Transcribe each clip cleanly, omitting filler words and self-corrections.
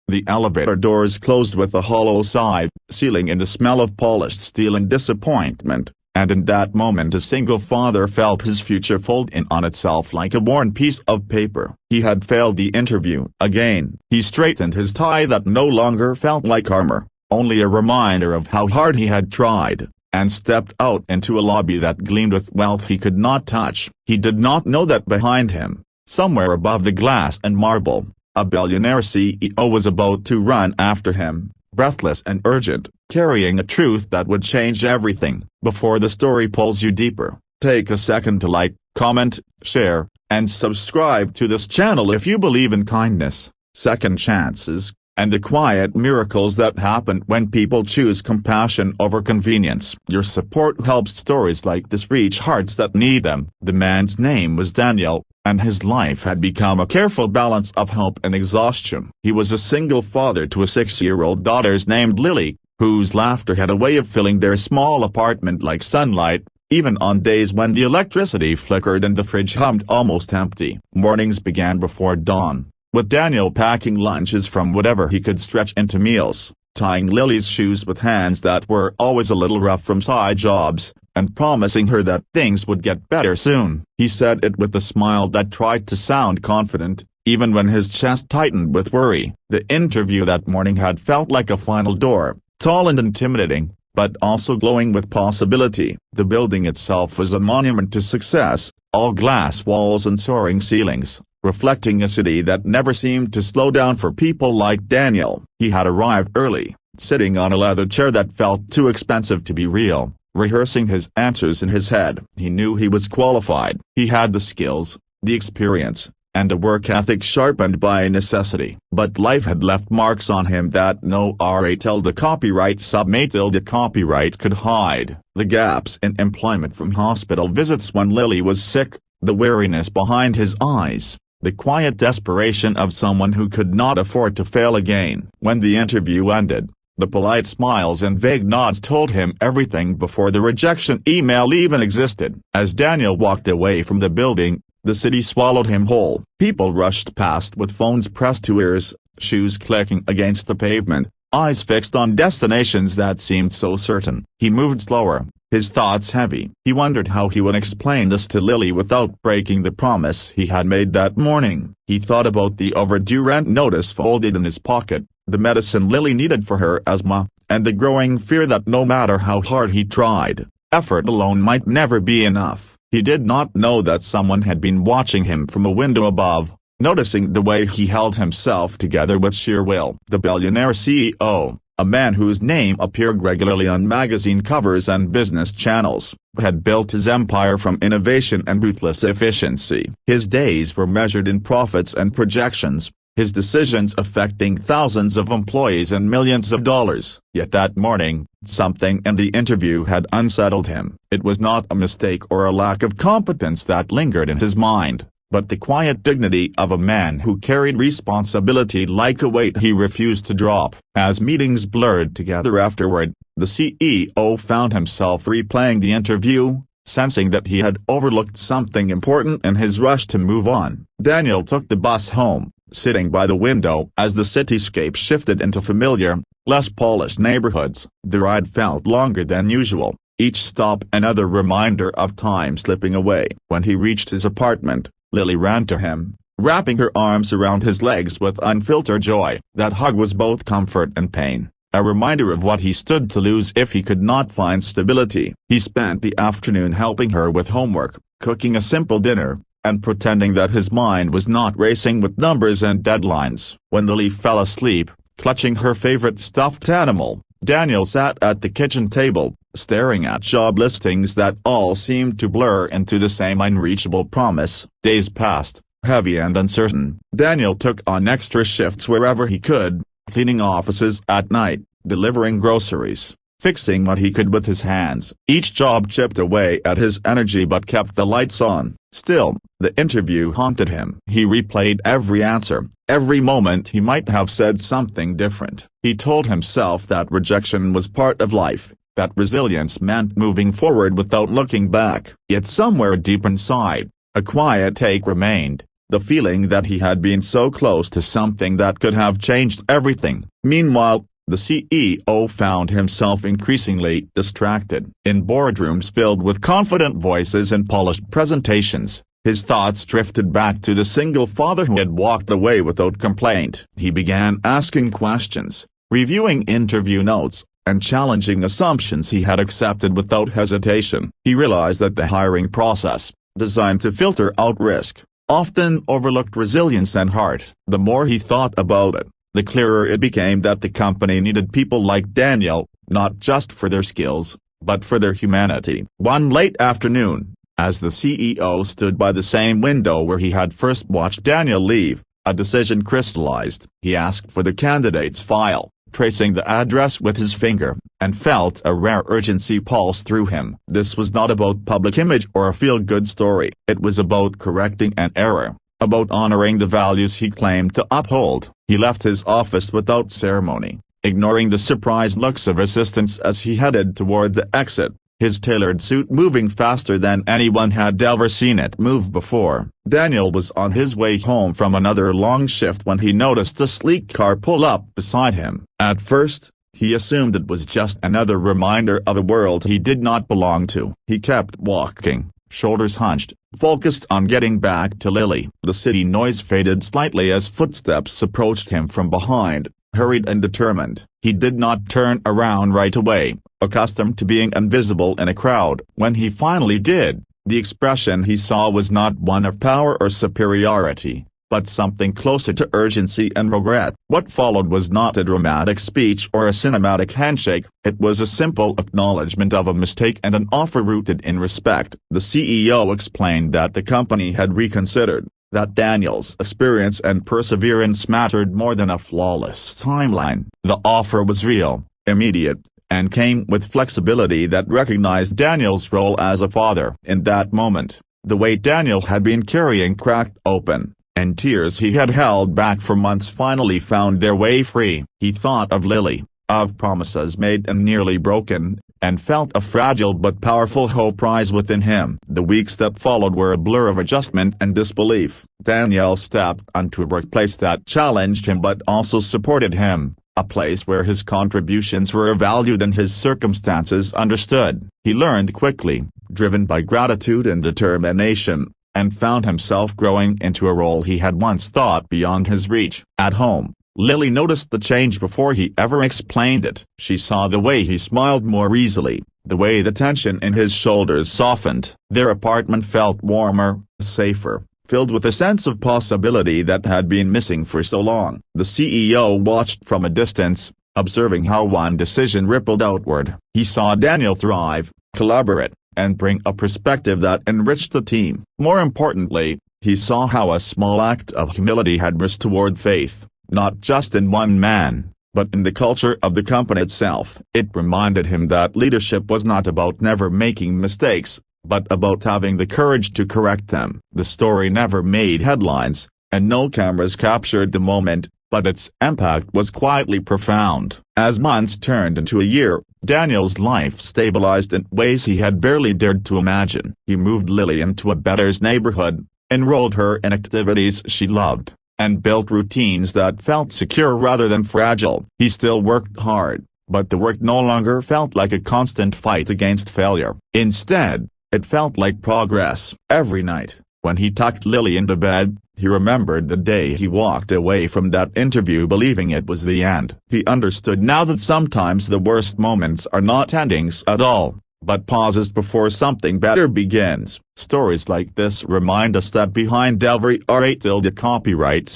The elevator doors closed with a hollow sigh, sealing in the smell of polished steel and disappointment, and in that moment a single father felt his future fold in on itself like a worn piece of paper. He had failed the interview again. He straightened his tie that no longer felt like armor, only a reminder of how hard he had tried, and stepped out into a lobby that gleamed with wealth he could not touch. He did not know that behind him, somewhere above the glass and marble, a billionaire CEO was about to run after him, breathless and urgent, carrying a truth that would change everything. Before the story pulls you deeper, take a second to like, comment, share, and subscribe to this channel if you believe in kindness, second chances, and the quiet miracles that happen when people choose compassion over convenience. Your support helps stories like this reach hearts that need them. The man's name was Daniel, and his life had become a careful balance of hope and exhaustion. He was a single father to a 6-year-old daughter named Lily, whose laughter had a way of filling their small apartment like sunlight, even on days when the electricity flickered and the fridge hummed almost empty. Mornings began before dawn, with Daniel packing lunches from whatever he could stretch into meals, tying Lily's shoes with hands that were always a little rough from side jobs, and promising her that things would get better soon. He said it with a smile that tried to sound confident, even when his chest tightened with worry. The interview that morning had felt like a final door, tall and intimidating, but also glowing with possibility. The building itself was a monument to success, all glass walls and soaring ceilings, reflecting a city that never seemed to slow down for people like Daniel. He had arrived early, sitting on a leather chair that felt too expensive to be real, rehearsing his answers in his head. He knew he was qualified. He had the skills, the experience, and a work ethic sharpened by necessity. But life had left marks on him that no the copyright could hide. The gaps in employment from hospital visits when Lily was sick, the weariness behind his eyes, the quiet desperation of someone who could not afford to fail again. When the interview ended, the polite smiles and vague nods told him everything before the rejection email even existed. As Daniel walked away from the building, the city swallowed him whole. People rushed past with phones pressed to ears, shoes clicking against the pavement, eyes fixed on destinations that seemed so certain. He moved slower, his thoughts heavy. He wondered how he would explain this to Lily without breaking the promise he had made that morning. He thought about the overdue rent notice folded in his pocket, the medicine Lily needed for her asthma, and the growing fear that no matter how hard he tried, effort alone might never be enough. He did not know that someone had been watching him from a window above, noticing the way he held himself together with sheer will. The billionaire CEO, a man whose name appeared regularly on magazine covers and business channels, had built his empire from innovation and ruthless efficiency. His days were measured in profits and projections, his decisions affecting thousands of employees and millions of dollars. Yet that morning, something in the interview had unsettled him. It was not a mistake or a lack of competence that lingered in his mind, but the quiet dignity of a man who carried responsibility like a weight he refused to drop. As meetings blurred together afterward, the CEO found himself replaying the interview, sensing that he had overlooked something important in his rush to move on. Daniel took the bus home, sitting by the window as the cityscape shifted into familiar, less polished neighborhoods. The ride felt longer than usual, each stop another reminder of time slipping away. When he reached his apartment, Lily ran to him, wrapping her arms around his legs with unfiltered joy. That hug was both comfort and pain, a reminder of what he stood to lose if he could not find stability. He spent the afternoon helping her with homework, cooking a simple dinner, and pretending that his mind was not racing with numbers and deadlines. When Lily fell asleep, clutching her favorite stuffed animal, Daniel sat at the kitchen table, staring at job listings that all seemed to blur into the same unreachable promise. Days passed, heavy and uncertain. Daniel took on extra shifts wherever he could, cleaning offices at night, delivering groceries, fixing what he could with his hands. Each job chipped away at his energy but kept the lights on. Still, the interview haunted him. He replayed every answer, every moment he might have said something different. He told himself that rejection was part of life, that resilience meant moving forward without looking back. Yet somewhere deep inside, a quiet ache remained. the feeling that he had been so close to something that could have changed everything. Meanwhile, the CEO found himself increasingly distracted. In boardrooms filled with confident voices and polished presentations, his thoughts drifted back to the single father who had walked away without complaint. He began asking questions, reviewing interview notes, and challenging assumptions he had accepted without hesitation. He realized that the hiring process, designed to filter out risk, often overlooked resilience and heart. The more he thought about it, the clearer it became that the company needed people like Daniel, not just for their skills, but for their humanity. One late afternoon, as the CEO stood by the same window where he had first watched Daniel leave, a decision crystallized. He asked for the candidate's file, tracing the address with his finger, and felt a rare urgency pulse through him. This was not about public image or a feel-good story. It was about correcting an error, about honoring the values he claimed to uphold. He left his office without ceremony, ignoring the surprised looks of assistants as he headed toward the exit, his tailored suit moving faster than anyone had ever seen it move before. Daniel was on his way home from another long shift when he noticed a sleek car pull up beside him. At first, he assumed it was just another reminder of a world he did not belong to. He kept walking, shoulders hunched, focused on getting back to Lily. The city noise faded slightly as footsteps approached him from behind, hurried and determined. He did not turn around right away, accustomed to being invisible in a crowd. When he finally did, the expression he saw was not one of power or superiority, but something closer to urgency and regret. What followed was not a dramatic speech or a cinematic handshake, it was a simple acknowledgement of a mistake and an offer rooted in respect. The CEO explained that the company had reconsidered, that Daniel's experience and perseverance mattered more than a flawless timeline. The offer was real, immediate, and came with flexibility that recognized Daniel's role as a father. In that moment, the weight Daniel had been carrying cracked open, and tears he had held back for months finally found their way free. He thought of Lily, of promises made and nearly broken, and felt a fragile but powerful hope rise within him. The weeks that followed were a blur of adjustment and disbelief. Daniel stepped onto a workplace that challenged him but also supported him, a place where his contributions were valued and his circumstances understood. He learned quickly, driven by gratitude and determination, and found himself growing into a role he had once thought beyond his reach. At home, Lily noticed the change before he ever explained it. She saw the way he smiled more easily, the way the tension in his shoulders softened. Their apartment felt warmer, safer, filled with a sense of possibility that had been missing for so long. The CEO watched from a distance, observing how one decision rippled outward. He saw Daniel thrive, collaborate, and bring a perspective that enriched the team. More importantly, he saw how a small act of humility had restored faith, not just in one man, but in the culture of the company itself. It reminded him that leadership was not about never making mistakes, but about having the courage to correct them. The story never made headlines, and no cameras captured the moment, but its impact was quietly profound. As months turned into a year, Daniel's life stabilized in ways he had barely dared to imagine. He moved Lily into a better neighborhood, enrolled her in activities she loved, and built routines that felt secure rather than fragile. He still worked hard, but the work no longer felt like a constant fight against failure. Instead, it felt like progress. Every night, when he tucked Lily into bed, he remembered the day he walked away from that interview believing it was the end. He understood now that sometimes the worst moments are not endings at all, but pauses before something better begins. Stories like this remind us that behind every copyright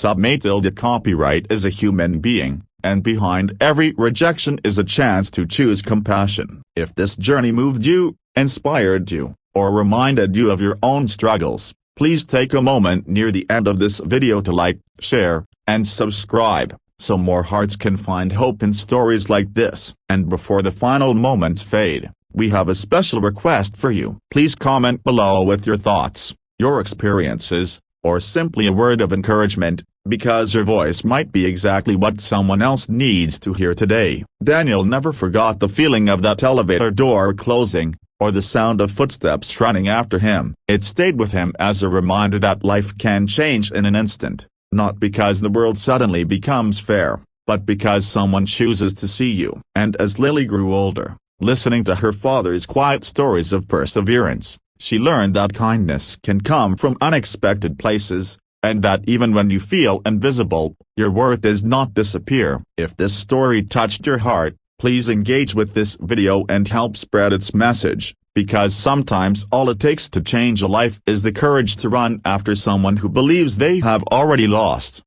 copyright is a human being, and behind every rejection is a chance to choose compassion. If this journey moved you, inspired you, or reminded you of your own struggles, please take a moment near the end of this video to like, share, and subscribe, so more hearts can find hope in stories like this. And before the final moments fade, we have a special request for you. Please comment below with your thoughts, your experiences, or simply a word of encouragement, because your voice might be exactly what someone else needs to hear today. Daniel never forgot the feeling of that elevator door closing, or the sound of footsteps running after him. It stayed with him as a reminder that life can change in an instant, not because the world suddenly becomes fair, but because someone chooses to see you. And as Lily grew older, listening to her father's quiet stories of perseverance, she learned that kindness can come from unexpected places, and that even when you feel invisible, your worth does not disappear. If this story touched your heart, please engage with this video and help spread its message, because sometimes all it takes to change a life is the courage to run after someone who believes they have already lost.